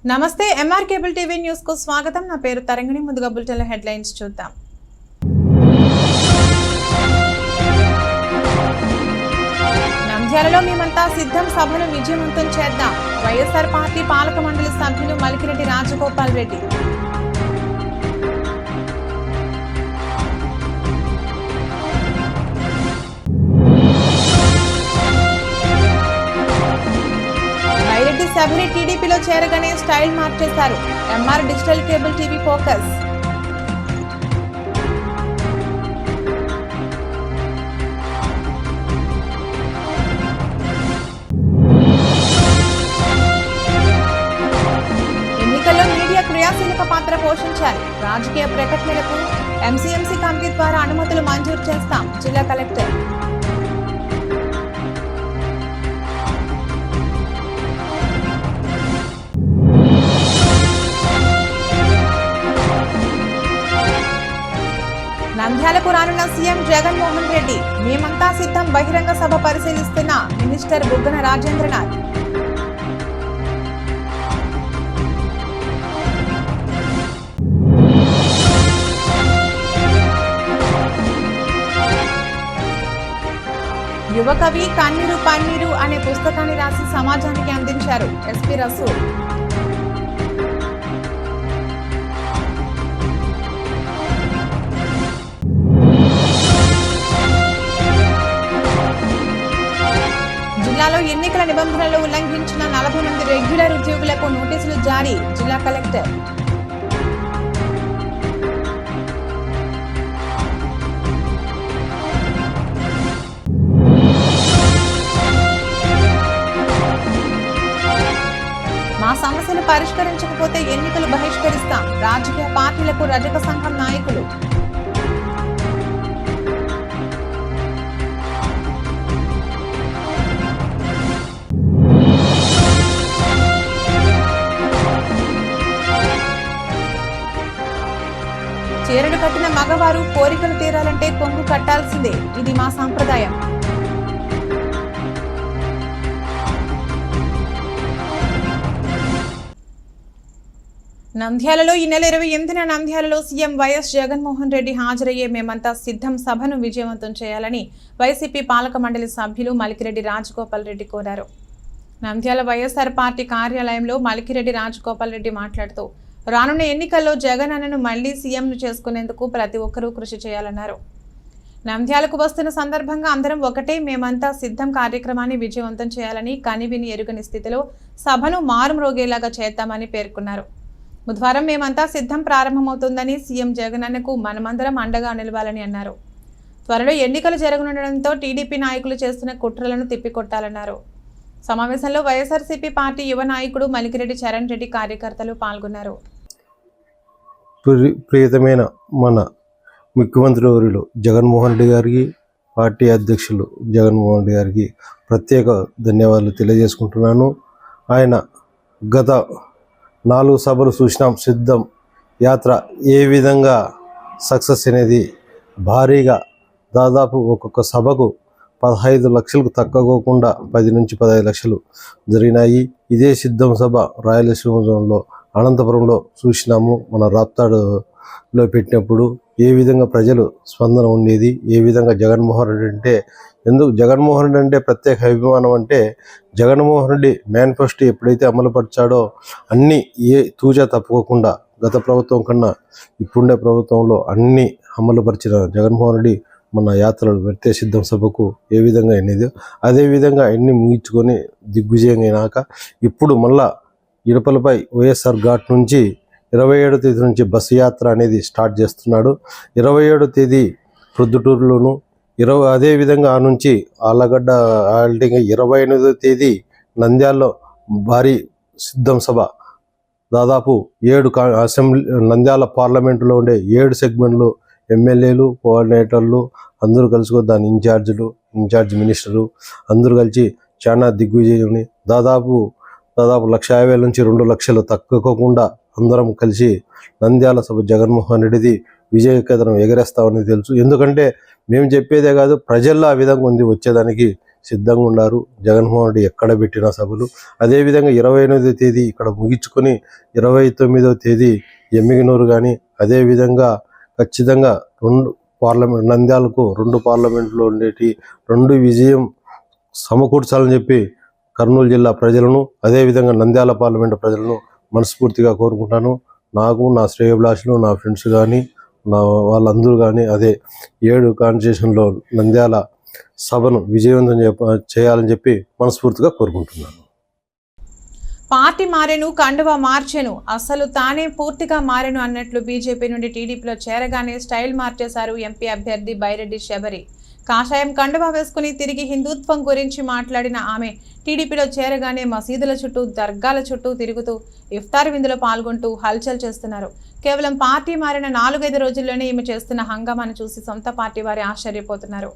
నమస్తే MR cable TV news కు స్వాగతం. నా పేరు తరంగిణి. ముందుగా బులెటిన్ హెడ్లైన్స్ చూద్దాం. నంద్యాలలో మేమంతా సిద్ధం సభను విజయవంతం చేద్దాం. వైఎస్ఆర్ పార్టీ పాలక మండలి సభ్యులు మలికిరెడ్డి రాజగోపాల్ రెడ్డి. సభని టీడీపీలో చేరగానే స్టైల్ మార్చేశారు. MR digital cable TV focus. ఎన్నికల్లో మీడియా క్రియాశీలక పాత్ర పోషించాలి. రాజకీయ ప్రకటనలకు ఎంసీఎంసీ కమిటీ ద్వారా అనుమతులు మంజూరు చేస్తాం. జిల్లా కలెక్టర్. నంద్యాలకు రానున్న సీఎం జగన్మోహన్ రెడ్డి. మేమంతా సిద్ధం బహిరంగ సభ పరిశీలిస్తున్న మినిస్టర్ బుగ్గన రాజేంద్రనాథ్. యువ కవి కన్నీరు పన్నీరు అనే పుస్తకాన్ని రాసి సమాజానికి అందించారు ఎస్పీ రసూల్. జిల్లాలో ఎన్నికల నిబంధనలు ఉల్లంఘించిన 40 మంది రెగ్యులర్ ఉద్యోగులకు నోటీసులు జారీ. జిల్లా కలెక్టర్. మా సమస్యలు పరిష్కరించకపోతే ఎన్నికలు బహిష్కరిస్తాం. రాజకీయ పార్టీలకు రజక సంఘం నాయకులు. చీరలు కట్టిన మగవారు కోరికలు తీరాలంటే కొంగు కట్టాల్సిందే. ఇది మా సాంప్రదాయం. నంద్యాలలో ఈ నెల 28న నంద్యాలలో సీఎం వైఎస్ జగన్మోహన్ రెడ్డి హాజరయ్యే మేమంతా సిద్ధం సభను విజయవంతం చేయాలని వైసీపీ పాలక మండలి సభ్యులు మలికిరెడ్డి రాజగోపాల్ రెడ్డి కోరారు. నంద్యాల వైఎస్ఆర్ పార్టీ కార్యాలయంలో మలికిరెడ్డి రాజగోపాల్ రెడ్డి మాట్లాడుతూ రానున్న ఎన్నికల్లో జగన్ అన్నను మళ్లీ సీఎంను చేసుకునేందుకు ప్రతి ఒక్కరూ కృషి చేయాలన్నారు. నంద్యాలకు వస్తున్న సందర్భంగా అందరం ఒకటే మేమంతా సిద్ధం కార్యక్రమాన్ని విజయవంతం చేయాలని కనివిని ఎరుగని స్థితిలో సభను మారుమ్రోగేలాగా చేద్దామని పేర్కొన్నారు. బుధవారం మేమంతా సిద్ధం ప్రారంభమవుతుందని సీఎం జగన్ అన్నకు మనమందరం అండగా నిలవాలని అన్నారు. త్వరలో ఎన్నికలు జరగనుండడంతో టీడీపీ నాయకులు చేస్తున్న కుట్రలను తిప్పికొట్టాలన్నారు. సమావేశంలో వైఎస్ఆర్సీపీ పార్టీ యువ నాయకుడు మలికిరెడ్డి చరణ్ రెడ్డి కార్యకర్తలు పాల్గొన్నారు. ప్రియతమైన మన ముఖ్యమంత్రి వర్యులు జగన్మోహన్ రెడ్డి గారికి, పార్టీ అధ్యక్షులు జగన్మోహన్ రెడ్డి గారికి ప్రత్యేక ధన్యవాదాలు తెలియజేసుకుంటున్నాను. ఆయన గత 4 సభలు చూసినాం. సిద్ధం యాత్ర ఏ విధంగా సక్సెస్ అనేది భారీగా దాదాపు ఒక్కొక్క సభకు 15 లక్షలకు తక్కువకుండా 10 నుంచి 15 లక్షలు జరిగినాయి. ఇదే సిద్ధం సభ రాయలసీమ జోన్లో అనంతపురంలో చూసినాము. మన రాప్తాడులో పెట్టినప్పుడు ఏ విధంగా ప్రజలు స్పందన ఉండేది, ఏ విధంగా జగన్మోహన్ రెడ్డి అంటే జగన్మోహన్ రెడ్డి అంటే ప్రత్యేక అభిమానం అంటే జగన్మోహన్ రెడ్డి మేనిఫెస్టో ఎప్పుడైతే అమలుపరిచాడో అన్నీ తూచా తప్పుకోకుండా గత ప్రభుత్వం కన్నా ఇప్పుడుండే ప్రభుత్వంలో అన్నీ అమలుపరిచిన జగన్మోహన్ రెడ్డి మన యాత్రలు పెడితే సిద్ధం సభకు ఏ విధంగా అయినది అదేవిధంగా అన్ని ముగించుకొని దిగ్విజయంగా అయినాక ఇప్పుడు మళ్ళా ఇడపలపై వైఎస్ఆర్ ఘాట్ నుంచి 27వ తేదీ నుంచి బస్సు యాత్ర అనేది స్టార్ట్ చేస్తున్నాడు. 27వ తేదీ ప్రొద్దుటూరులోను అదేవిధంగా ఆ నుంచి ఆళ్ళగడ్డ 28వ తేదీ నంద్యాలలో భారీ సిద్ధం సభ. దాదాపు 7 అసెంబ్లీ నంద్యాల పార్లమెంటులో ఉండే 7 సెగ్మెంట్లు ఎమ్మెల్యేలు, కోఆర్డినేటర్లు అందరూ కలుసుకొని దాని ఇన్ఛార్జ్ మినిస్టరు అందరూ కలిసి చాలా దిగ్విజయం. దాదాపు 1,50,000 నుంచి 2 లక్షలు తక్కువకుండా అందరం కలిసి నంద్యాల సభ జగన్మోహన్ రెడ్డిది విజయకేతనం ఎగరేస్తామని తెలుసు. ఎందుకంటే మేము చెప్పేదే కాదు, ప్రజల్లో ఆ విధంగా ఉంది వచ్చేదానికి సిద్ధంగా ఉన్నారు. జగన్మోహన్ రెడ్డి ఎక్కడ పెట్టిన సభలు. అదేవిధంగా 28వ తేదీ ఇక్కడ ముగించుకొని 29వ తేదీ ఎమ్మిగనూరు కానీ, అదేవిధంగా ఖచ్చితంగా నంద్యాలకు 2 పార్లమెంట్లో ఉండేటి 2 విజయం సమకూర్చాలని చెప్పి కర్నూలు జిల్లా ప్రజలను, అదేవిధంగా నంద్యాల పార్లమెంటు ప్రజలను మనస్ఫూర్తిగా కోరుకుంటాను. నాకు, నా శ్రేయోభిలాషులు, నా ఫ్రెండ్స్ కానీ, వాళ్ళందరూ కానీ అదే 7 కాన్స్టిట్యూషన్లో నంద్యాల సభను విజయవంతం చేయాలని చెప్పి మనస్ఫూర్తిగా కోరుకుంటున్నాను. పార్టీ మారెను, కండువా మార్చెను, అసలు తానే పూర్తిగా మారెను అన్నట్లు బీజేపీ నుండి టీడీపీలో చేరగానే స్టైల్ మార్చేశారు ఎంపీ అభ్యర్థి బైరెడ్డి శబరి. కాషాయం కండువా వేసుకుని తిరిగి హిందుత్వం గురించి మాట్లాడిన ఆమె టీడీపీలో చేరగానే మసీదుల చుట్టూ, దర్గాల చుట్టూ తిరుగుతూ ఇఫ్తార్ విందులో పాల్గొంటూ హల్చల్ చేస్తున్నారు. కేవలం పార్టీ మారిన 4-5 రోజుల్లోనే ఈమె చేస్తున్న హంగామాను చూసి సొంత పార్టీ వారే ఆశ్చర్యపోతున్నారు.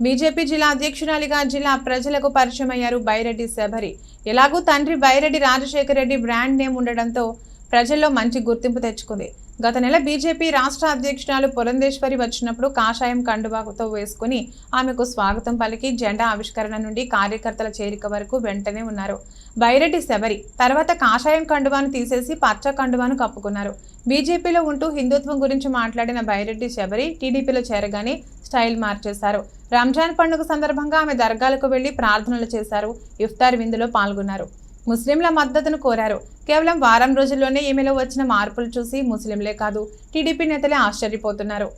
బీజేపీ జిల్లా అధ్యక్షురాలిగా జిల్లా ప్రజలకు పరిచయం అయ్యారు బైరెడ్డి శబరి. ఎలాగూ తండ్రి బైరెడ్డి రాజశేఖర రెడ్డి బ్రాండ్ నేమ్ ఉండడంతో ప్రజల్లో మంచి గుర్తింపు తెచ్చుకుంది. గత నెల బీజేపీ రాష్ట్ర అధ్యక్షురాలు పురంధేశ్వరి వచ్చినప్పుడు కాషాయం కండువాతో వేసుకుని ఆమెకు స్వాగతం పలికి జెండా ఆవిష్కరణ నుండి కార్యకర్తల చేరిక వరకు వెంటనే ఉన్నారు బైరెడ్డి శబరి. తర్వాత కాషాయం కండువాను తీసేసి పచ్చ కండువాను కప్పుకున్నారు. బీజేపీలో ఉంటూ హిందుత్వం గురించి మాట్లాడిన బైరెడ్డి శబరి టీడీపీలో చేరగానే స్టైల్ మార్చేశారు. రంజాన్ పండుగ సందర్భంగా ఆమె దర్గాలకు వెళ్లి ప్రార్థనలు చేశారు. ఇఫ్తార్ విందులో పాల్గొన్నారు. ముస్లింల మద్దతును కోరారు. కేవలం వారం రోజుల్లోనే ఈమెలో వచ్చిన మార్పులు చూసి ముస్లింలే కాదు టీడీపీ నేతలే ఆశ్చర్యపోతున్నారు.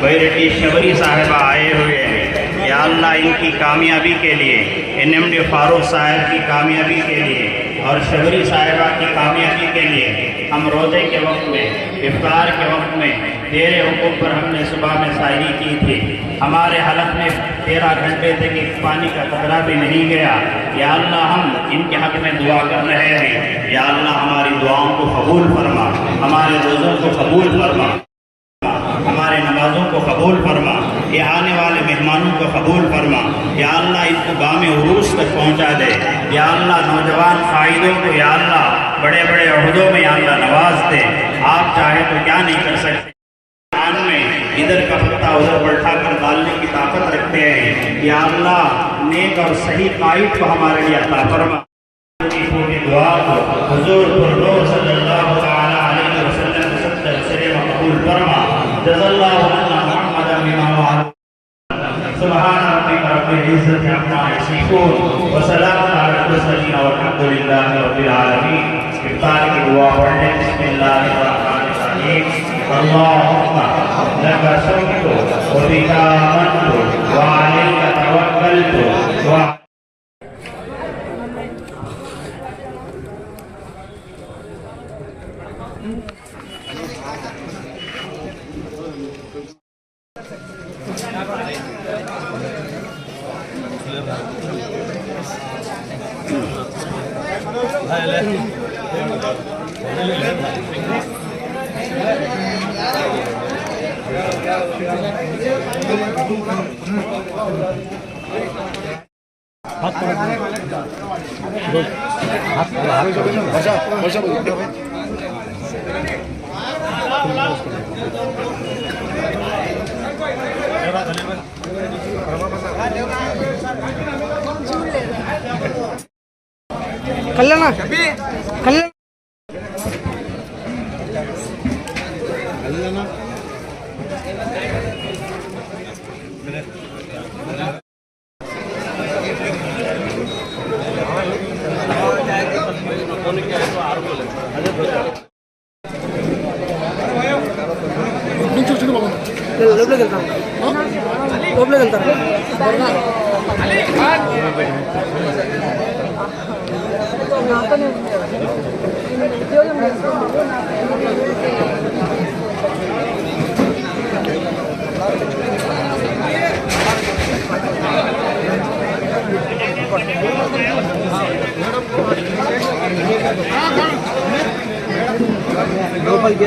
बैरड्डी शबरी साहिबा आए हुए हैं। या अल्लाह इनकी कामयाबी के लिए, एनएमडी फारूक साहब की कामयाबी के लिए और शबरी साहिबा की कामयाबी के लिए हम रोज़े के वक्त में, इफ्तार के वक्त में तेरे हुक्म पर हमने सुबह में शायरी की थी। हमारे हलक में 13 घंटे तक एक पानी का कतरा भी नहीं गया। या अल्लाह हम इनके हक में दुआ कर रहे हैं। या अल्लाह हमारी दुआओं को कबूल फरमा, हमारे रोज़ों को कबूल फरमा, हमारे नमाजों को कबूल फरमा, ये आने वाले मेहमानों को कबूल फरमा। या अल्लाह इनको गाम उरूस तक पहुँचा दे। या अल्लाह नौजवान कायदों को या अल्लाह बड़े बड़े अहदों में या अल्लाह नवाज दे। आप चाहे तो क्या नहीं कर सकते। में इधर का पत्ता उधर बैठा कर डालने की ताकत रखते हैं। या अल्लाह नेक और सही कायद को हमारे लिए अता फरमा। पूरी दुआ को हुजूर पुरनूर सल्लल्लाहु तआला अलैहि वसल्लम से कबूल फरमा। जज़ल्लाहु अन्ना मुहम्मदन बिमा वअद। सुभान रब्बिक रब्बिल इज्जति अम्मा यसिफून व सलामुन अलल मुरसलीन वल्हम्दुलिल्लाहि रब्बिल आलमीन। इफ्तार की दुआ पढ़ने बिस्मिल्लाहिर रहमानिर रहीम। अल्लाहुम्मा लका शुक्र व बिका आमन्तु व अलैका तवक्कलतु व कल्याण లోపలికి వెళ్తాను నాతోనే ఉద్యోగం లోపలికి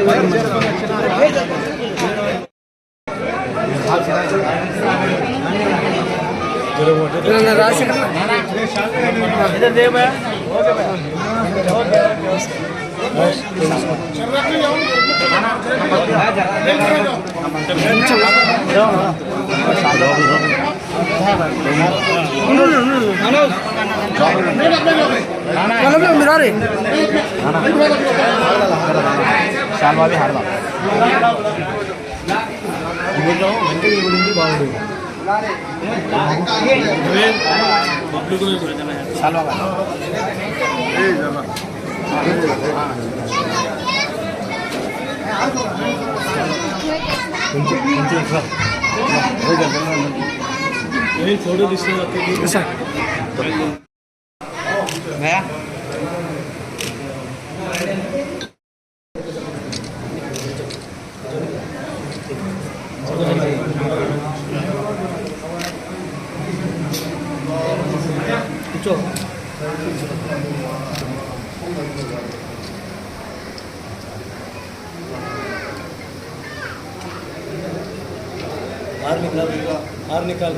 हार निकाल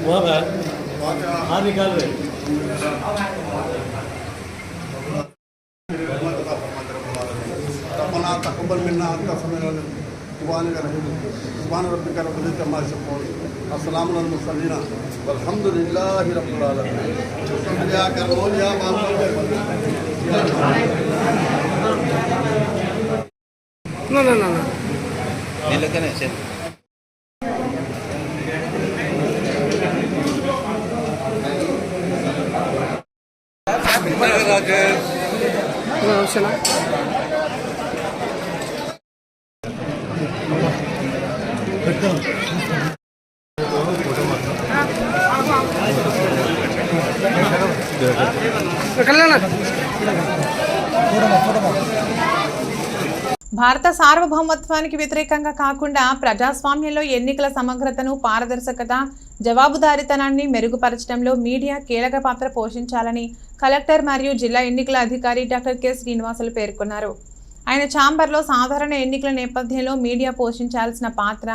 वहाँ हार निकाल रहे रब्बना तक़ब्बल मिन्ना अन्ता समीउल अलीम सुब्हान रब्बिका रब्बिल इज़्ज़ति अम्मा यसिफून अस्सलामुन अलल मुरसलीन वल्हम्दुलिल्लाहि रब्बिल आलमीन या करमोल या मालूम ना ये लेके ना ऐसे భారత సార్వభౌమత్వానికి వ్యతిరేకంగా కాకుండా ప్రజాస్వామ్యంలో ఎన్నికల సమగ్రతను, పారదర్శకత, జవాబుదారీతనాన్ని మెరుగుపరచడంలో మీడియా కీలక పాత్ర పోషించాలని కలెక్టర్ మరియు జిల్లా ఎన్నికల అధికారి డాక్టర్ కె శ్రీనివాసులు పేర్కొన్నారు. ఆయన ఛాంబర్లో సాధారణ ఎన్నికల నేపథ్యంలో మీడియా పోషించాల్సిన పాత్ర,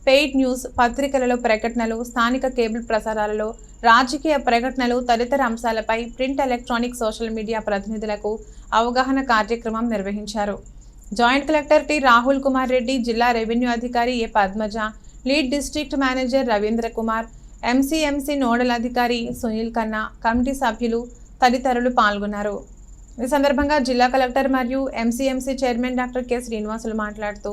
పెయిడ్ న్యూస్, పత్రికలలో ప్రకటనలు, స్థానిక కేబుల్ ప్రసారాలలో రాజకీయ ప్రకటనలు తదితర అంశాలపై ప్రింట్, ఎలక్ట్రానిక్, సోషల్ మీడియా ప్రతినిధులకు అవగాహన కార్యక్రమం నిర్వహించారు. Joint collector T Rahul Kumar Reddy, జిల్లా రెవెన్యూ అధికారి A Padmaja, lead district manager Ravindra Kumar, MCMC nodal అధికారి సునీల్ ఖన్నా, కమిటీ సభ్యులు తదితరులు పాల్గొన్నారు. ఈ సందర్భంగా జిల్లా కలెక్టర్ మరియు MCMC chairman doctor K Srinivasulu మాట్లాడుతూ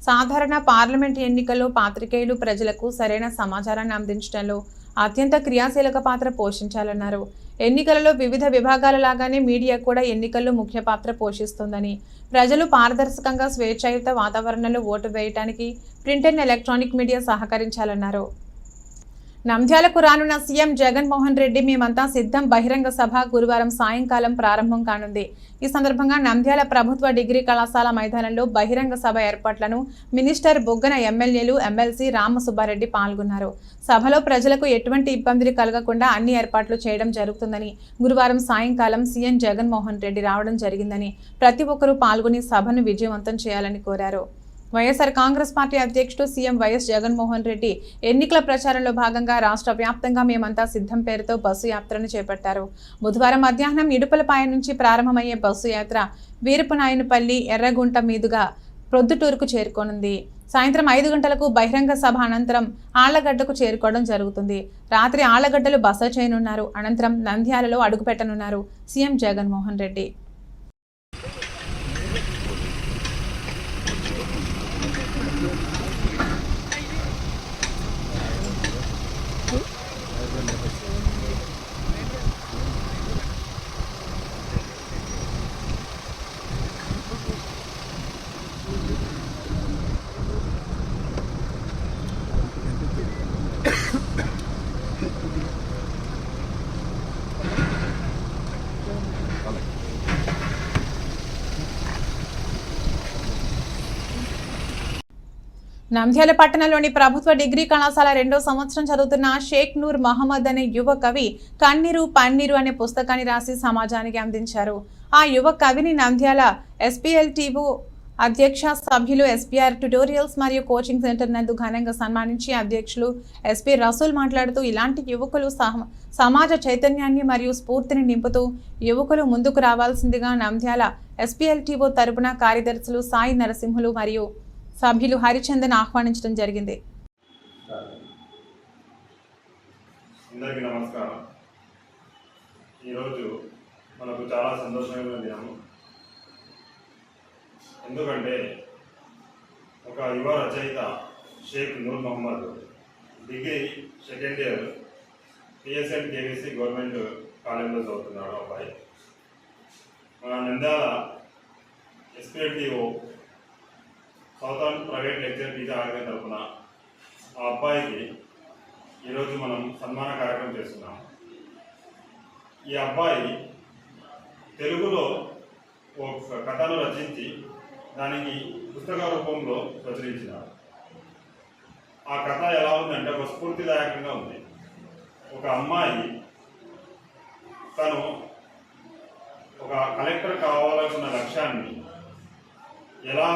సాధారణ పార్లమెంట్ ఎన్నికల్లో పాత్రికేయులు ప్రజలకు సరైన సమాచారాన్ని అందించడంలో అత్యంత క్రియాశీలక పాత్ర పోషించాలన్నారు. ఎన్నికలలో వివిధ విభాగాల లాగానే మీడియా కూడా ఎన్నికల్లో ముఖ్య పాత్ర పోషిస్తుందని, ప్రజలు పారదర్శకంగా స్వేచ్ఛాయుత వాతావరణంలో ఓటు వేయడానికి ప్రింట్ అండ్ ఎలక్ట్రానిక్ మీడియా సహకరించాలన్నారు. నంద్యాలకు రానున్న సీఎం జగన్మోహన్ రెడ్డి మేమంతా సిద్ధం బహిరంగ సభ గురువారం సాయంకాలం ప్రారంభం కానుంది. ఈ సందర్భంగా నంద్యాల ప్రభుత్వ డిగ్రీ కళాశాల మైదానంలో బహిరంగ సభ ఏర్పాట్లను మినిస్టర్ బొగ్గన, ఎమ్మెల్యేలు, ఎమ్మెల్సీ రామసుబ్బారెడ్డి పాల్గొన్నారు. సభలో ప్రజలకు ఎటువంటి ఇబ్బందులు కలగకుండా అన్ని ఏర్పాట్లు చేయడం జరుగుతుందని, గురువారం సాయంకాలం సీఎం జగన్మోహన్ రెడ్డి రావడం జరిగిందని, ప్రతి ఒక్కరూ పాల్గొని సభను విజయవంతం చేయాలని కోరారు. వైఎస్ఆర్ కాంగ్రెస్ పార్టీ అధ్యక్షుడు సీఎం వైఎస్ జగన్మోహన్ రెడ్డి ఎన్నికల ప్రచారంలో భాగంగా రాష్ట్ర వ్యాప్తంగా మేమంతా సిద్ధం పేరుతో బస్సు యాత్రను చేపట్టారు. బుధవారం మధ్యాహ్నం ఇడుపులపాయ నుంచి ప్రారంభమయ్యే బస్సు యాత్ర వీరపనాయనపల్లి, ఎర్రగుంట మీదుగా ప్రొద్దుటూరుకు చేరుకోనుంది. సాయంత్రం 5 గంటలకు బహిరంగ సభ అనంతరం ఆళ్లగడ్డకు చేరుకోవడం జరుగుతుంది. రాత్రి ఆళ్లగడ్డలు బస చేయనున్నారు. అనంతరం నంద్యాలలో అడుగుపెట్టనున్నారు సీఎం జగన్మోహన్ రెడ్డి. నంద్యాల పట్టణంలోని ప్రభుత్వ డిగ్రీ కళాశాల 2వ సంవత్సరం చదువుతున్న షేక్ నూర్ మహమ్మద్ అనే యువ కవి కన్నీరు పన్నీరు అనే పుస్తకాన్ని రాసి సమాజానికి అందించారు. ఆ యువ కవిని నంద్యాల ఎస్పీఎల్టీఓ అధ్యక్ష సభ్యులు ఎస్పీఆర్ ట్యుటోరియల్స్ మరియు కోచింగ్ సెంటర్ నందు ఘనంగా సన్మానించి అధ్యక్షులు ఎస్పీ రసూల్ మాట్లాడుతూ ఇలాంటి యువకులు సమాజ చైతన్యాన్ని మరియు స్ఫూర్తిని నింపుతూ యువకులు ముందుకు రావాల్సిందిగా నంద్యాల ఎస్పీఎల్టీఓ తరపున కార్యదర్శులు సాయి నరసింహులు మరియు సభ్యులు హరిచందన్ ఆహ్వానించడం జరిగింది. అందరికీ నమస్కారం. ఈరోజు మనకు చాలా సంతోషమైన దినము. ఎందుకంటే ఒక యువ రచయిత Shaik Noor Mohammed degree second year PSN KVC government కాలేజీలో చదువుతున్నాడు. అబ్బాయి మన Nandyal SPLTO southern private lecture teacher organisation తరఫున ఆ అబ్బాయికి ఈరోజు మనం సన్మాన కార్యక్రమం చేస్తున్నాం. ఈ అబ్బాయి తెలుగులో ఒక కథను రచించి దానికి పుస్తక రూపంలో ప్రచురించినారు. ఆ కథ ఎలా ఉందంటే ఒక స్ఫూర్తిదాయకంగా ఉంది. ఒక అమ్మాయి తను ఒక కలెక్టర్ కావాలనుకున్న లక్ష్యాన్ని ఎలా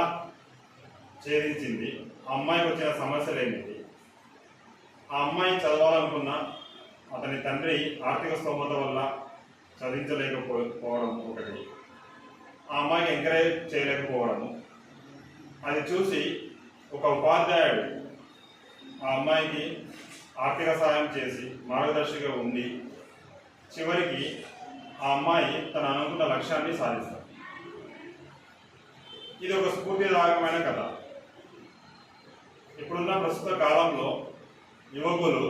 ఛేదించింది, ఆ అమ్మాయికి వచ్చిన సమస్యలు ఏమిటి, ఆ అమ్మాయి చదవాలనుకున్న అతని తండ్రి ఆర్థిక స్తోమత వల్ల చదివించలేకపోవడం ఒకటి, ఆ అమ్మాయికి ఎంకరేజ్ చేయలేకపోవడము, అది చూసి ఒక ఉపాధ్యాయుడు ఆ అమ్మాయికి ఆర్థిక సహాయం చేసి మార్గదర్శిగా ఉండి చివరికి ఆ అమ్మాయి తన అనుకున్న లక్ష్యాన్ని సాధిస్తారు. ఇది ఒక స్ఫూర్తిదాయకమైన కథ. ఇప్పుడున్న ప్రస్తుత కాలంలో యువకులు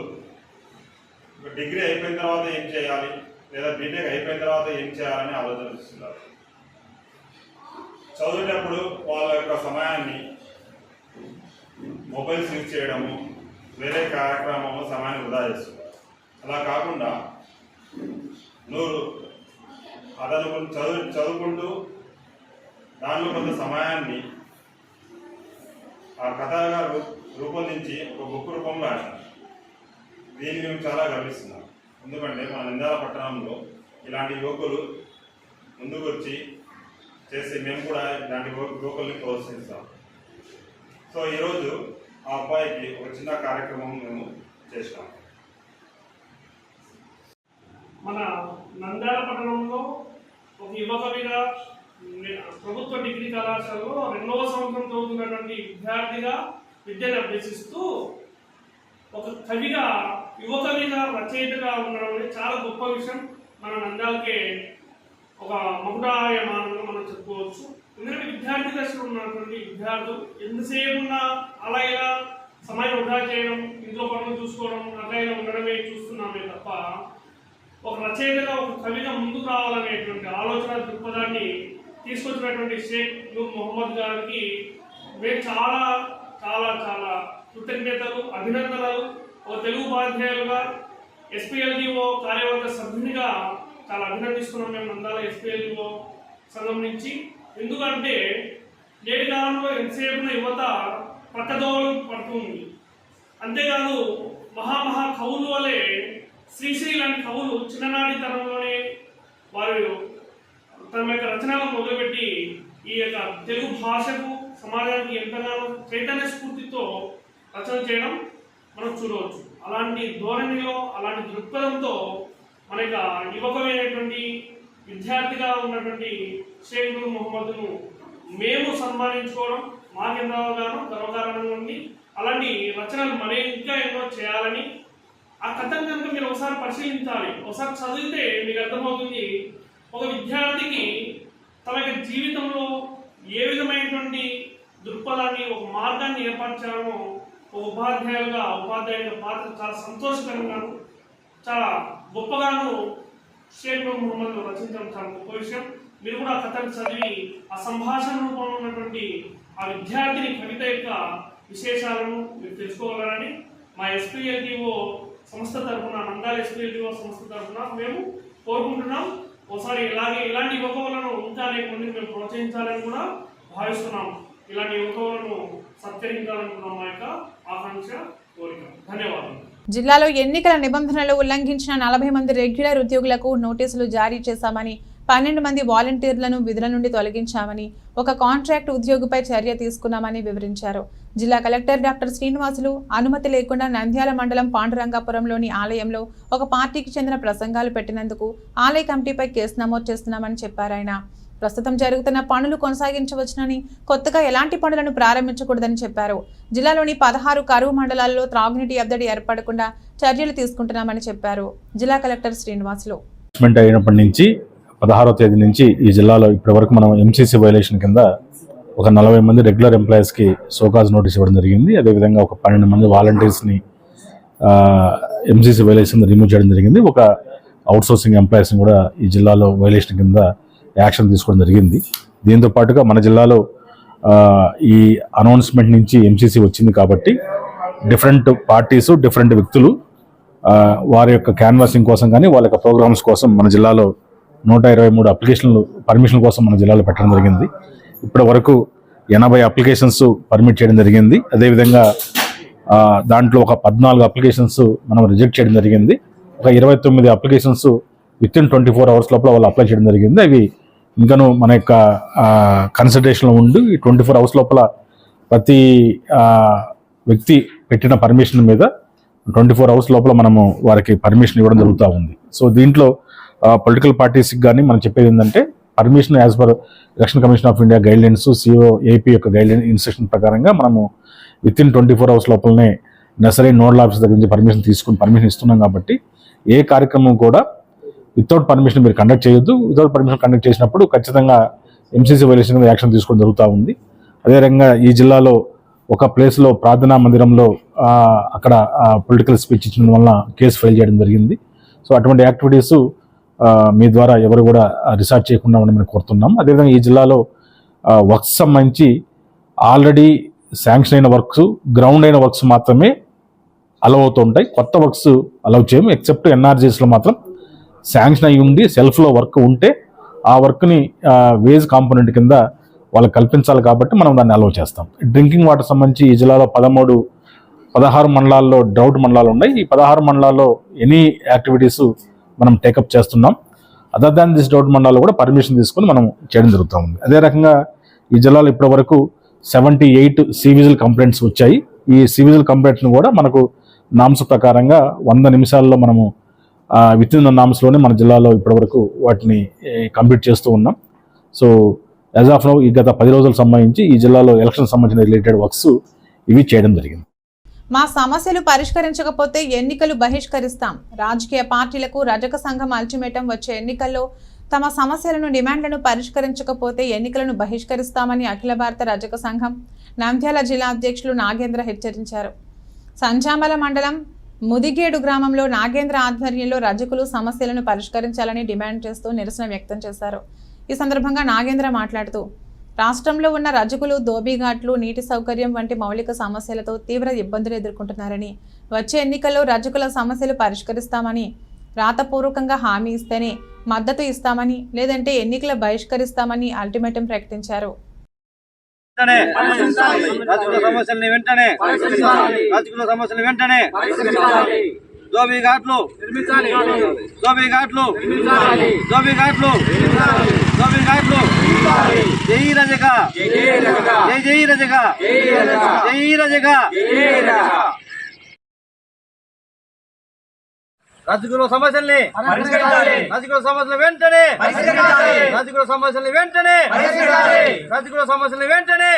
డిగ్రీ అయిపోయిన తర్వాత ఏం చేయాలి లేదా బీటెక్ అయిపోయిన తర్వాత ఏం చేయాలని ఆలోచిస్తున్నారు. చదివేటప్పుడు వాళ్ళ యొక్క సమయాన్ని మొబైల్స్ యూజ్ చేయడము, వేరే కార్యక్రమము సమయాన్ని వృధా చేస్తున్నారు. అలా కాకుండా అతను చదువుకుంటూ దానిలో కొంత సమయాన్ని ఆ కథగా రూపొందించి ఒక బుక్ రూపంలో రాశారు. దీన్ని మేము చాలా గర్విస్తున్నాం. ఎందుకంటే మన నంద్యాల పట్టణంలో ఇలాంటి యువకులు ముందుకు వచ్చి చేసి మేము కూడా ఇలాంటి యువకుల్ని ప్రోత్సహిస్తాం. సో ఈరోజు ఆ అబ్బాయికి ఒక చిన్న కార్యక్రమం మేము చేస్తాం. మన నంద్యాల పట్టణంలో ఒక యువకవిగా ప్రభుత్వ డిగ్రీ కళాశాలలో 2వ సంవత్సరం చదువుతున్నటువంటి విద్యార్థిగా విద్యను అభ్యసిస్తూ ఒక కవిగా యువకవిగా రచయితగా ఉండడం అనేది చాలా గొప్ప విషయం. మన నంద్యాలకే ఒక మకుటాయమానంగా మనం చెప్పుకోవచ్చు. ఎందుకంటే విద్యార్థి దశలో ఉన్నటువంటి విద్యార్థులు ఎంతసేపు ఉన్నా అలా ఇలా సమయం వృధా చేయడం, ఇంట్లో పనులు చూసుకోవడం, అట్లా ఇలా ఉండడమే చూస్తున్నామే తప్ప ఒక రచయితగా ఒక కవిగా ముందుకు రావాలనేటువంటి ఆలోచన దృక్పథాన్ని తీసుకొచ్చినటువంటి షేక్ నూర్ మొహమ్మద్ గారికి మేము చాలా చాలా చాలా కృతజ్ఞతలు, అభినందనలు. ఒక తెలుగు ఉపాధ్యాయులుగా ఎస్పీఎల్టీఓ కార్యవర్గ సభ్యునిగా చాలా అభినందిస్తున్నాం మేము నంద్యాల ఎస్పీఎల్టీఓ సంఘం నుంచి. ఎందుకంటే నేటి కాలంలో ఎంతసేపున యువత ప్రక్కదోవలు పడుతుంది. అంతేకాదు మహామహా కవులు వలె శ్రీశ్రీ లాంటి కవులు చిన్ననాటి తరంలోనే వారు తమ యొక్క రచనలు మొదలుపెట్టి ఈ యొక్క తెలుగు భాషకు సమాజానికి ఎంతగానో చైతన్య స్ఫూర్తితో రచన చేయడం మనం చూడవచ్చు. అలాంటి ధోరణిలో అలాంటి దృక్పథంతో మన యొక్క యువకమైనటువంటి విద్యార్థిగా ఉన్నటువంటి షేక్ నూర్ మొహమ్మద్ను మేము సన్మానించుకోవడం మాకెంతగానో గర్వకారణంగా ఉంది. అలాంటి రచనలు మన ఇంకా ఎన్నో చేయాలని, ఆ కథను కనుక మీరు ఒకసారి పరిశీలించాలి, ఒకసారి చదివితే మీకు అర్థమవుతుంది. ఒక విద్యార్థికి తన యొక్క జీవితంలో ఏ విధమైనటువంటి దృక్పథాన్ని, ఒక మార్గాన్ని ఏర్పరచామో ఒక ఉపాధ్యాయుల పాత్ర చాలా సంతోషకరంగాను చాలా గొప్పగాను షేక్ నూర్ మొహమ్మద్ రచించడం చాలా గొప్ప విషయం. మీరు కూడా ఆ కథను చదివి ఆ సంభాషణ రూపంలో ఉన్నటువంటి ఆ విద్యార్థిని కవిత యొక్క విశేషాలను మీరు తెలుసుకోవాలని మా ఎస్పీఎల్టీఓ సంస్థ తరఫున, నంద్యాల ఎస్పీఎల్టీఓ సంస్థ తరఫున మేము కోరుకుంటున్నాం. ఒకసారి ఇలాంటి యువకులను ఇంకా అనేక మందిని మేము ప్రోత్సహించాలని కూడా భావిస్తున్నాం. ఇలాంటి యువకులను సత్కరించాలనుకున్నాం మా యొక్క ఆకాంక్ష, కోరిక. ధన్యవాదాలు. జిల్లాలో ఎన్నికల నిబంధనలు ఉల్లంఘించిన 40 మంది రెగ్యులర్ ఉద్యోగులకు నోటీసులు జారీ చేశామని 12 మంది వాలంటీర్లను విధుల నుండి తొలగించామని, ఒక కాంట్రాక్ట్ ఉద్యోగిపై చర్య తీసుకున్నామని వివరించారు. జిల్లా కలెక్టర్ డాక్టర్ శ్రీనివాసులు అనుమతి లేకుండా నంద్యాల మండలం పాండురంగాపురంలోని ఆలయంలో ఒక పార్టీకి చెందిన ప్రసంగాలు పెట్టినందుకు ఆలయ కమిటీపై కేసు నమోదు చేస్తున్నామని చెప్పారాయన. ప్రస్తుతం జరుగుతున్న పనులు కొనసాగించవచ్చునని, కొత్తగా ఎలాంటి పనులను ప్రారంభించకూడదని చెప్పారు. జిల్లాలోని 16 కరువు మండలాల్లో త్రాగునీటి ఎద్దడి ఏర్పడకుండా చర్యలు తీసుకుంటున్నామని చెప్పారు. జిల్లా కలెక్టర్ శ్రీనివాసులు అయినప్పటి నుంచి 16వ తేదీ నుంచి ఈ జిల్లాలో ఇప్పటివరకు మనం ఎంసీసీ వైలేషన్ కింద ఒక 40 మంది రెగ్యులర్ ఎంప్లాయీస్కి సోకాజ్ నోటీస్ ఇవ్వడం జరిగింది. అదేవిధంగా ఒక 12 మంది వాలంటీర్స్ని ఎంసీసీ వైలేషన్ రిమూవ్ చేయడం జరిగింది. ఒక అవుట్సోర్సింగ్ ఎంప్లాయీస్ని కూడా ఈ జిల్లాలో వైలేషన్ కింద యాక్షన్ తీసుకోవడం జరిగింది. దీంతో పాటుగా మన జిల్లాలో ఈ అనౌన్స్మెంట్ నుంచి ఎంసీసీ వచ్చింది కాబట్టి డిఫరెంట్ పార్టీస్, డిఫరెంట్ వ్యక్తులు వారి యొక్క క్యాన్వాసింగ్ కోసం కానీ వాళ్ళ యొక్క ప్రోగ్రామ్స్ కోసం మన జిల్లాలో 123 అప్లికేషన్లు పర్మిషన్ కోసం మన జిల్లాలో పెట్టడం జరిగింది. ఇప్పటి వరకు 80 అప్లికేషన్స్ పర్మిట్ చేయడం జరిగింది. అదేవిధంగా దాంట్లో ఒక 14 అప్లికేషన్స్ మనం రిజెక్ట్ చేయడం జరిగింది. ఒక 29 అప్లికేషన్స్ విత్ ఇన్ 24 అవర్స్ లోపల వాళ్ళు అప్లై చేయడం జరిగింది. అవి ఇంకను మన యొక్క కన్సిడరేషన్లో ఉండి 24 అవర్స్ లోపల ప్రతి వ్యక్తి పెట్టిన పర్మిషన్ మీద 24 అవర్స్ లోపల మనము వారికి పర్మిషన్ ఇవ్వడం జరుగుతూ ఉంది. సో దీంట్లో పొలిటికల్ పార్టీస్కి కానీ మనం చెప్పేది ఏంటంటే permission as per election commission of India guidelines, CEO AP యొక్క గైడ్లైన్ ఇన్స్ట్రక్షన్ ప్రకారంగా మనము విత్ ఇన్ 24 అవర్స్ లోపలనే నెసరీ నోడల్ ఆఫీసర్ దగ్గర నుంచి పర్మిషన్ ఇస్తున్నాం. కాబట్టి ఏ కార్యక్రమం కూడా వితౌట్ పర్మిషన్ మీరు కండక్ట్ చేయొద్దు. వితౌట్ పర్మిషన్ కండక్ట్ చేసినప్పుడు ఖచ్చితంగా ఎంసీసీ వైలేషన్ మీద యాక్షన్ తీసుకోవడం జరుగుతూ ఉంది. అదేవిధంగా ఈ జిల్లాలో ఒక ప్లేస్లో ప్రార్థనా మందిరంలో అక్కడ పొలిటికల్ స్పీచ్ ఇచ్చిన వల్ల కేసు ఫైల్ చేయడం జరిగింది. సో అటువంటి యాక్టివిటీస్ మీ ద్వారా ఎవరు కూడా రిసార్ట్ చేయకుండా ఉండమని కోరుతున్నాం. అదేవిధంగా ఈ జిల్లాలో వర్క్స్ సంబంధించి ఆల్రెడీ శాంక్షన్ అయిన వర్క్స్, గ్రౌండ్ అయిన వర్క్స్ మాత్రమే అలౌ అవుతూ ఉంటాయి. కొత్త వర్క్స్ అలౌ చేయము. ఎక్సెప్ట్ ఎన్ఆర్జీఎస్లో మాత్రం శాంక్షన్ అయి ఉండి సెల్ఫ్లో వర్క్ ఉంటే ఆ వర్క్ని వేజ్ కాంపోనెంట్ కింద వాళ్ళకి కల్పించాలి కాబట్టి మనం దాన్ని అలౌ చేస్తాం. డ్రింకింగ్ వాటర్ సంబంధించి ఈ జిల్లాలో 16 మండలాల్లో డ్రౌట్ మండలాలు ఉన్నాయి. ఈ 16 మండలాల్లో ఎనీ యాక్టివిటీస్ మనం టేకప్ చేస్తున్నాం. అదర్ దాన్ దిస్ డ్రౌట్ మండలాల్లో కూడా పర్మిషన్ తీసుకొని మనం చేయడం జరుగుతూ ఉంది. అదే రకంగా ఈ జిల్లాలో ఇప్పటి వరకు 78 సివిజిల్ కంప్లైంట్స్ వచ్చాయి. ఈ సివిజిల్ కంప్లైంట్స్ని కూడా మనకు నామ్స్ ప్రకారంగా 100 నిమిషాల్లో మనము విత్ ఇన్ ద నామ్స్లోనే మన జిల్లాలో ఇప్పటివరకు వాటిని కంప్లీట్ చేస్తూ ఉన్నాం. సో యాజ్ ఆఫ్ నౌ ఈ గత 10 రోజులకు సంబంధించి ఈ జిల్లాలో ఎలక్షన్ సంబంధించిన రిలేటెడ్ వర్క్స్ ఇవి చేయడం జరిగింది. మా సమస్యలు పరిష్కరించకపోతే ఎన్నికలు బహిష్కరిస్తాం. రాజకీయ పార్టీలకు రజక సంఘం అల్టిమేటం వచ్చే ఎన్నికల్లో తమ సమస్యలను, డిమాండ్లను పరిష్కరించకపోతే ఎన్నికలను బహిష్కరిస్తామని అఖిల భారత రజక సంఘం నంద్యాల జిల్లా అధ్యక్షులు నాగేంద్ర హెచ్చరించారు. సంజామల మండలం ముదిగేడు గ్రామంలో నాగేంద్ర ఆధ్వర్యంలో రజకులు సమస్యలను పరిష్కరించాలని డిమాండ్ చేస్తూ నిరసన వ్యక్తం చేశారు. ఈ సందర్భంగా నాగేంద్ర మాట్లాడుతూ రాష్ట్రంలో ఉన్న రజకులు దోబీఘాట్లు, నీటి సౌకర్యం వంటి మౌలిక సమస్యలతో తీవ్ర ఇబ్బందులు ఎదుర్కొంటున్నారని, వచ్చే ఎన్నికల్లో రజకుల సమస్యలు పరిష్కరిస్తామని, రాతపూర్వకంగా హామీ ఇస్తేనే మద్దతు ఇస్తామని, లేదంటే ఎన్నికలు బహిష్కరిస్తామని అల్టిమేటం ప్రకటించారు. రాజకీయ సమస్యల్ని రాజకీయ సమస్యలు వెంటనే రాజకీయ సమస్యలు వెంటనే రాజకీయ సమస్యలు వెంటనే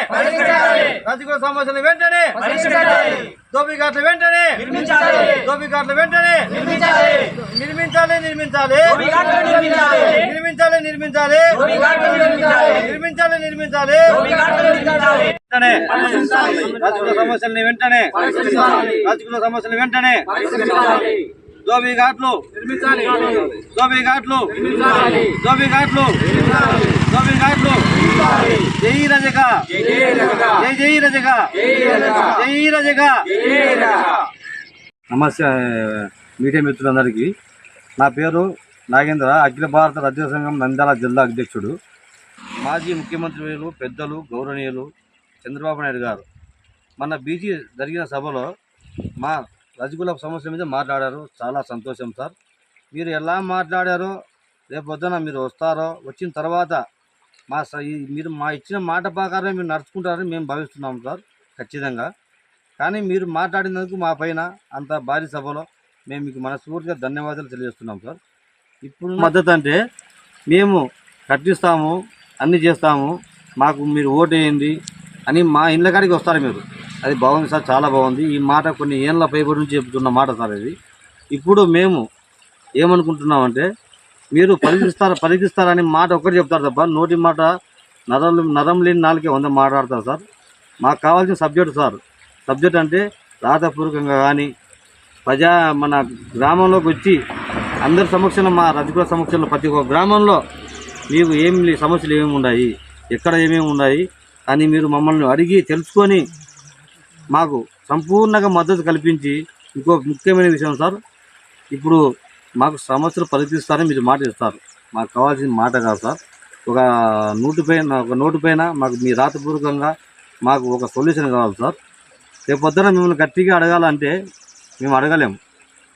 రాజకీయ సమస్యలు వెంటనే దోపిఘాట్ల వెంటనే దోపిఘాట్ల వెంటనే నిర్మించాలి నిర్మించాలి నిర్మించాలి నిర్మించాలి నిర్మించాలి నిర్మించాలి రాజకీయ సమస్యల్ని వెంటనే రాజకీయ సమస్యలు వెంటనే దోబిఘాట్లు దోబిఘాట్లు దోబిఘాట్లు దోబిఘాట్లు జై రజక జై జై రజక జై రజక. నమస్తే మీడియా మిత్రులందరికీ. నా పేరు నాగేంద్ర, అఖిల భారత రజక సంఘం నంద్యాల జిల్లా అధ్యక్షుడు. మాజీ ముఖ్యమంత్రులు పెద్దలు గౌరవనీయులు చంద్రబాబు నాయుడు గారు మన బీజీ జరిగిన సభలో మా రజకుల సమస్య మీద మాట్లాడారు. చాలా సంతోషం సార్. మీరు ఎలా మాట్లాడారో రేపు పొద్దున మీరు వస్తారో, వచ్చిన తర్వాత మీరు మా ఇచ్చిన మాట ప్రకారం మీరు నడుచుకుంటారని మేము భావిస్తున్నాం సార్ ఖచ్చితంగా. కానీ మీరు మాట్లాడినందుకు మా పైన అంత భారీ సభలో మేము మీకు మనస్ఫూర్తిగా ధన్యవాదాలు తెలియజేస్తున్నాం సార్. ఇప్పుడు మద్దతు అంటే మేము కట్టిస్తాము, అన్నీ చేస్తాము, మాకు మీరు ఓటు వేయండి అని మా ఇళ్ళ కాడికి వస్తారు మీరు. అది బాగుంది సార్, చాలా బాగుంది. ఈ మాట కొన్ని ఏళ్ళ పైబడి నుంచి చెప్తున్న మాట సార్ ఇది. ఇప్పుడు మేము ఏమనుకుంటున్నామంటే మీరు పలికిస్తారని మాట ఒక్కటి చెప్తారు తప్ప నోటి మాట నరం లేని నాలుగే 100 మాట్లాడతారు సార్. మాకు కావాల్సిన సబ్జెక్టు సార్. సబ్జెక్ట్ అంటే రాతపూర్వకంగా కానీ మన గ్రామంలోకి వచ్చి అందరి సమక్షంలో, మా రజకుల సమక్షంలో ప్రతి ఒక్క గ్రామంలో మీకు ఏమి సమస్యలు ఏమేమి ఉన్నాయి, ఎక్కడ ఏమేమి ఉన్నాయి అని మీరు మమ్మల్ని అడిగి తెలుసుకొని మాకు సంపూర్ణంగా మద్దతు కల్పించి, ఇంకో ముఖ్యమైన విషయం సార్, ఇప్పుడు మాకు సమస్యలు పరిష్కరిస్తారని మీరు మాట ఇస్తారు. మాకు కావాల్సిన మాట కాదు సార్. ఒక నోటు పైన మాకు మీ రాతపూర్వకంగా మాకు ఒక సొల్యూషన్ కావాలి సార్. రేపు పొద్దున మిమ్మల్ని గట్టిగా అడగాలంటే మేము అడగలేము,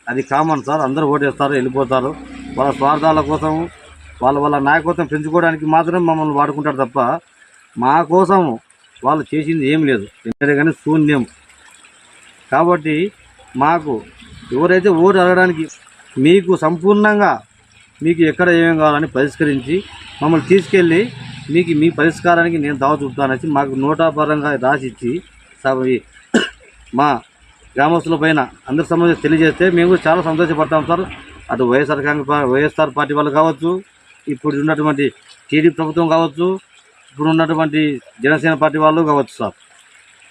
అది కామన్ సార్. అందరూ ఓటేస్తారు, వెళ్ళిపోతారు. వాళ్ళ స్వార్థాల కోసం, వాళ్ళ నాయకత్వం పెంచుకోవడానికి మాత్రం మమ్మల్ని వాడుకుంటారు తప్ప మా కోసం వాళ్ళు చేసింది ఏం లేదు, ఎందుకంటే కానీ శూన్యం. కాబట్టి మాకు ఎవరైతే ఓటు అడగడానికి మీకు సంపూర్ణంగా మీకు ఎక్కడ ఏమేమి కావాలని పరిష్కరించి మమ్మల్ని తీసుకెళ్ళి మీ పరిష్కారానికి నేను దావ చూపుతానని మాకు నోటాపరంగా రాసిచ్చి మా గ్రామస్తుల పైన అందరి సంబంధించి తెలియజేస్తే మేము చాలా సంతోషపడతాం సార్. అటు వైఎస్ఆర్ పార్టీ వాళ్ళు కావచ్చు, ఇప్పుడు ఉన్నటువంటి టీడీపీ ప్రభుత్వం కావచ్చు, ఇప్పుడు ఉన్నటువంటి జనసేన పార్టీ వాళ్ళు కావచ్చు సార్.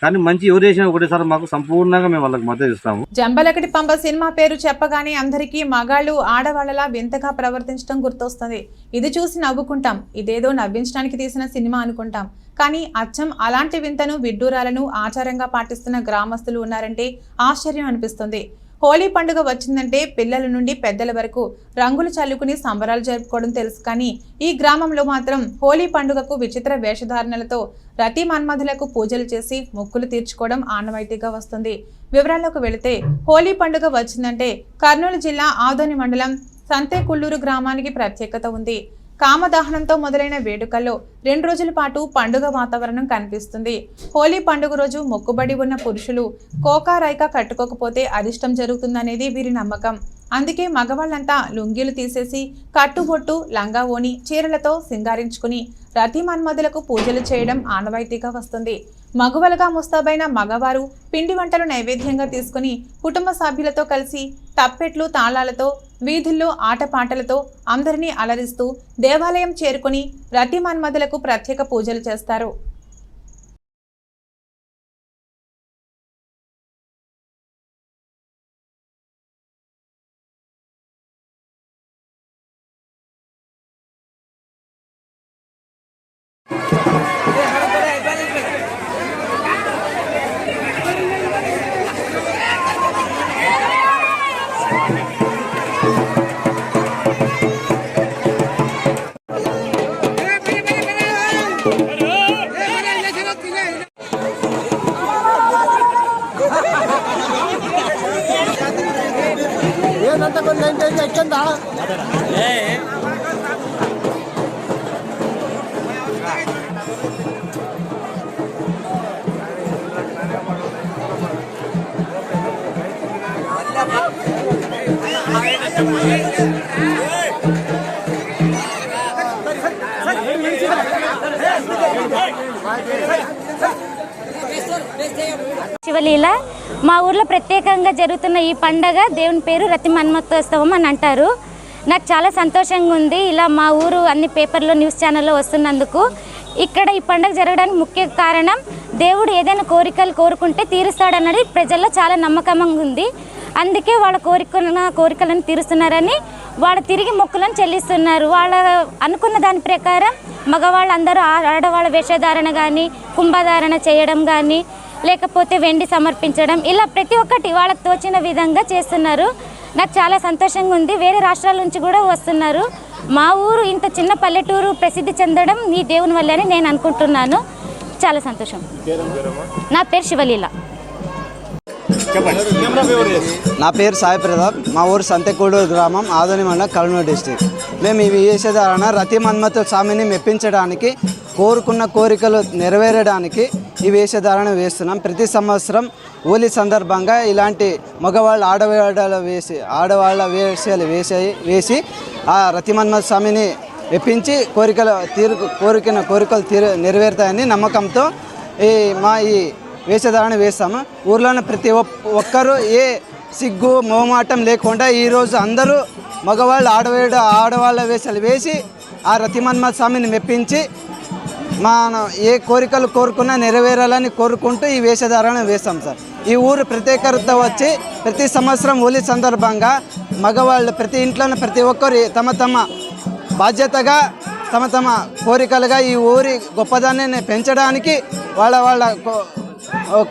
కానీ మంచి ఎవరు చేసినా ఒకటేసారి మాకు సంపూర్ణంగా మేము వాళ్ళకి మద్దతు ఇస్తాము. జంబలకటి పంప సినిమా పేరు చెప్పగానే అందరికీ మగాళ్ళు ఆడవాళ్ళలా వింతగా ప్రవర్తించడం గుర్తొస్తుంది. ఇది చూసి నవ్వుకుంటాం, ఇదేదో నవ్వించడానికి తీసిన సినిమా అనుకుంటాం. కానీ అచ్చం అలాంటి వింతను, విడ్డూరాలను ఆచారంగా పాటిస్తున్న గ్రామస్తులు ఉన్నారంటే ఆశ్చర్యం అనిపిస్తుంది. హోలీ పండుగ వచ్చిందంటే పిల్లల నుండి పెద్దల వరకు రంగులు చల్లుకుని సంబరాలు జరుపుకోవడం తెలుసు. కానీ ఈ గ్రామంలో మాత్రం హోలీ పండుగకు విచిత్ర వేషధారణలతో రతి మన్మధులకు పూజలు చేసి మొక్కులు తీర్చుకోవడం ఆనవాయితీగా వస్తుంది. వివరాల్లోకి వెళితే హోలీ పండుగ వచ్చిందంటే కర్నూలు జిల్లా ఆదోని మండలం సంతేకుళ్ళూరు గ్రామానికి ప్రత్యేకత ఉంది. కామదహనంతో మొదలైన వేడుకల్లో 2 రోజుల పాటు పండుగ వాతావరణం కనిపిస్తుంది. హోలీ పండుగ రోజు మొక్కుబడి ఉన్న పురుషులు కోకారైక కట్టుకోకపోతే అరిష్టం జరుగుతుందనేది వీరి నమ్మకం. అందుకే మగవాళ్ళంతా లుంగీలు తీసేసి కట్టుబొట్టు, లంగా ఓని, చీరలతో సింగారించుకుని రతి మన్మధులకు పూజలు చేయడం ఆనవాయితీగా వస్తుంది. మగువలుగా ముస్తాబైన మగవారు పిండి వంటలు నైవేద్యంగా తీసుకుని కుటుంబ సభ్యులతో కలిసి తప్పెట్లు, తాళాలతో, వీధుల్లో ఆటపాటలతో అందరినీ అలరిస్తూ దేవాలయం చేరుకుని రతి మన్మధులకు ప్రత్యేక పూజలు చేస్తారు. శివలీల మా ఊర్లో ప్రత్యేకంగా జరుగుతున్న ఈ పండగ దేవుని పేరు రతి మన్మథోత్సవం అని అంటారు. నాకు చాలా సంతోషంగా ఉంది ఇలా మా ఊరు అన్ని పేపర్లో, న్యూస్ ఛానల్లో వస్తున్నందుకు. ఇక్కడ ఈ పండుగ జరగడానికి ముఖ్య కారణం దేవుడు ఏదైనా కోరికలు కోరుకుంటే తీరుస్తాడన్నది ప్రజల్లో చాలా నమ్మకంగా ఉంది. అందుకే వాళ్ళ కోరికలను తీరుస్తున్నారని వాళ్ళ తిరిగి మొక్కులను చెల్లిస్తున్నారు. వాళ్ళ అనుకున్న దాని ప్రకారం మగవాళ్ళందరూ ఆడవాళ్ళ వేషధారణ కానీ, కుంభధారణ చేయడం కానీ, లేకపోతే వెండి సమర్పించడం, ఇలా ప్రతి ఒక్కటి వాళ్ళకి తోచిన విధంగా చేస్తున్నారు. నాకు చాలా సంతోషంగా ఉంది. వేరే రాష్ట్రాల నుంచి కూడా వస్తున్నారు. మా ఊరు ఇంత చిన్న పల్లెటూరు ప్రసిద్ధి చెందడం ఈ దేవుని వల్లనే నేను అనుకుంటున్నాను. చాలా సంతోషం. నా పేరు శివలీల. నా పేరు సాయి ప్రతాప్. మా ఊరు సంతేకూడూరు గ్రామం, ఆదోని మండలం, కర్నూలు డిస్ట్రిక్ట్. మేము ఈ వేషధారణ రతి మన్మథ స్వామిని మెప్పించడానికి, కోరుకున్న కోరికలు నెరవేరడానికి ఈ వేషధారణ వేస్తున్నాం. ప్రతి సంవత్సరం హోలీ సందర్భంగా ఇలాంటి మగవాళ్ళ ఆడవాళ్ళ వేషాలు వేసి ఆ రతి మన్మథ స్వామిని మెప్పించి కోరికలు నెరవేరుతాయని నమ్మకంతో ఈ వేషధారణ వేస్తాము. ఊర్లోని ప్రతి ఒక్కరూ ఏ సిగ్గు మోమాటం లేకుండా ఈరోజు అందరూ మగవాళ్ళు ఆడవాళ్ళ వేషాలు వేసి ఆ రతి మన్మథ స్వామిని మెప్పించి మనం ఏ కోరికలు కోరుకున్నా నెరవేరాలని కోరుకుంటూ ఈ వేషధారణ వేస్తాం సార్. ఈ ఊరు ప్రత్యేకత వచ్చి ప్రతి సంవత్సరం హోలీ సందర్భంగా మగవాళ్ళు ప్రతి ఇంట్లోనే ప్రతి ఒక్కరు తమ బాధ్యతగా తమ కోరికలుగా ఈ ఊరి గొప్పదాన్ని పెంచడానికి వాళ్ళ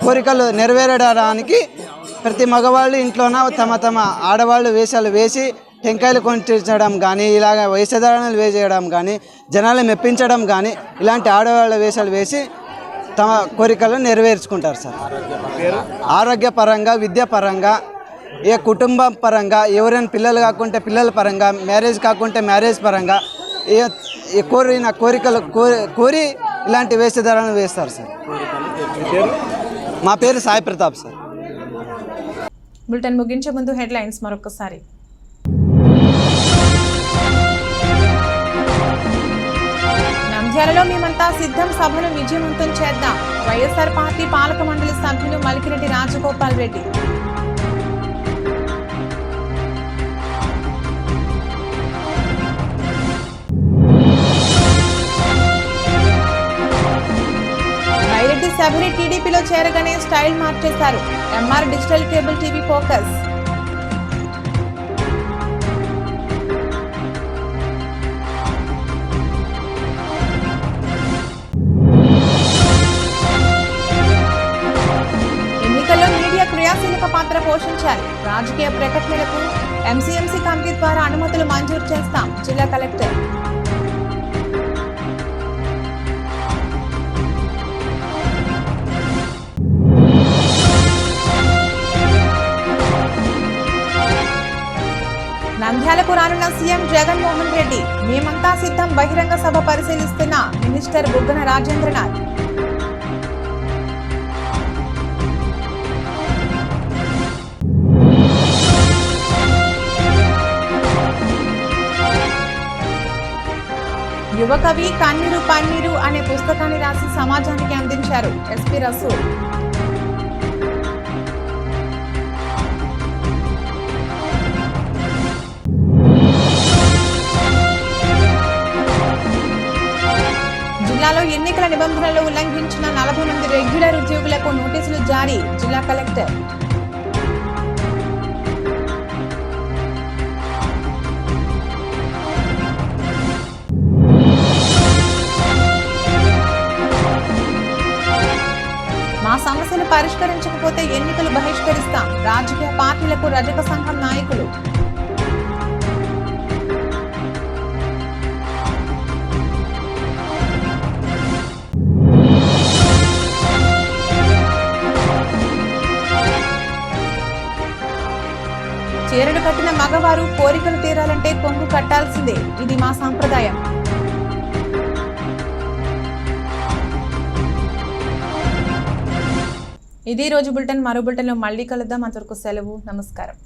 కోరికలు నెరవేరడానికి ప్రతి మగవాళ్ళు ఇంట్లోన తమ ఆడవాళ్ళు వేషాలు వేసి టెంకాయలు కొనిపించడం కానీ, ఇలాగ వేషధారణలు వేసేయడం కానీ, జనాలు మెప్పించడం కానీ, ఇలాంటి ఆడవాళ్ళ వేషాలు వేసి తమ కోరికలను నెరవేర్చుకుంటారు సార్. ఆరోగ్యపరంగా, విద్యాపరంగా, ఏ కుటుంబం పరంగా, ఎవరైనా పిల్లలు కాకుంటే పిల్లల పరంగా, మ్యారేజ్ కాకుంటే మ్యారేజ్ పరంగా కోరిన కోరికలు కోరి ఇలాంటి వేషధారణలు వేస్తారు సార్. మా పేరు సాయి ప్రతాప్ సార్. బులెటిన్ ముగించే ముందు హెడ్లైన్స్ మరొకసారి. నంద్యాలలో మేమంతా సిద్ధం సభను విజయవంతం చేద్దాం. వైఎస్ఆర్ పార్టీ పాలక మండలి సభ్యులు మలికిరెడ్డి రాజగోపాల్ రెడ్డి. వైరెడ్డి సభని టీడీపీలో చేరగానే స్టైల్ మార్చేశారు. MR digital cable TV focus. ఎన్నికల్లో మీడియా క్రియాశీలక పాత్ర పోషించాలి. రాజకీయ ప్రకటనలకు ఎంసీఎంసీ కమిటీ ద్వారా అనుమతులు మంజూరు చేస్తాం. జిల్లా కలెక్టర్. నంద్యాలకు రానున్న సీఎం జగన్మోహన్ రెడ్డి. మేమంతా సిద్ధం బహిరంగ సభ పరిశీలిస్తున్న మినిస్టర్ బుగ్గన రాజేంద్రనాథ్. యువకవి కన్నీరు పన్నీరు అనే పుస్తకాన్ని రాసి సమాజానికి అందించారు ఎస్పీ రసూల్. జిల్లాలో ఎన్నికల నిబంధనలు ఉల్లంఘించిన 40 మంది రెగ్యులర్ ఉద్యోగులకు నోటీసులు జారీ. జిల్లా కలెక్టర్. మా సమస్యలు పరిష్కరించకపోతే ఎన్నికలు బహిష్కరిస్తాం. రాజకీయ పార్టీలకు రజక సంఘం నాయకులు. చీరలు కట్టిన మగవారు కోరికలు తీరాలంటే కొంగు కట్టాల్సిందే. ఇది మా సాంప్రదాయం. ఇది రోజు బులెటిన్. మరో బులెటిన్లో మళ్ళీ కలుద్దాం. అంతవరకు సెలవు. నమస్కారం.